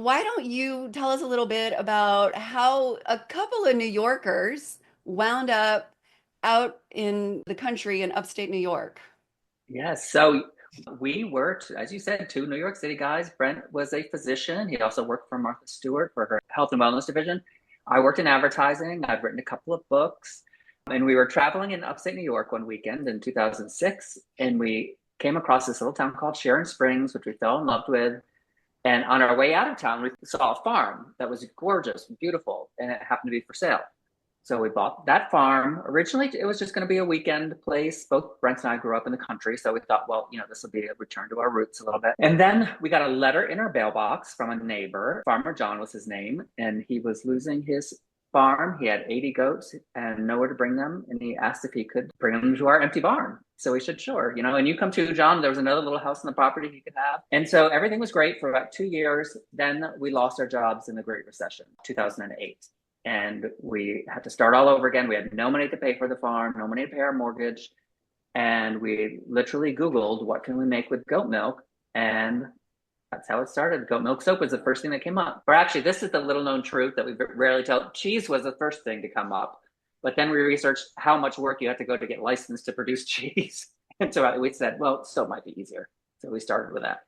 Why don't you tell us a little bit about how a couple of New Yorkers wound up out in the country in upstate New York? Yes. So we worked, as you said, two New York City guys. Brent was a physician. He also worked for Martha Stewart for her health and wellness division. I worked in advertising. I'd written a couple of books. And we were traveling in upstate New York one weekend in 2006. And we came across this little town called Sharon Springs, which we fell in love with. And on our way out of town, we saw a farm that was gorgeous, beautiful, and it happened to be for sale. So we bought that farm. Originally, it was just going to be a weekend place. Both Brent and I grew up in the country. So we thought, well, this will be a return to our roots a little bit. And then we got a letter in our mailbox from a neighbor. Farmer John was his name. And he was losing his farm. He had 80 goats and nowhere to bring them. And he asked if he could bring them to our empty barn. So we said, sure, and you come to, John, there was another little house on the property you could have. And so everything was great for about 2 years. Then we lost our jobs in the Great Recession, 2008. And we had to start all over again. We had no money to pay for the farm, no money to pay our mortgage. And we literally Googled, what can we make with goat milk? And that's how it started. Goat milk soap was the first thing that came up. Or actually, this is the little known truth that we rarely tell. Cheese was the first thing to come up. But then we researched how much work you have to go to get licensed to produce cheese. And so we said, well, soap might be easier. So we started with that.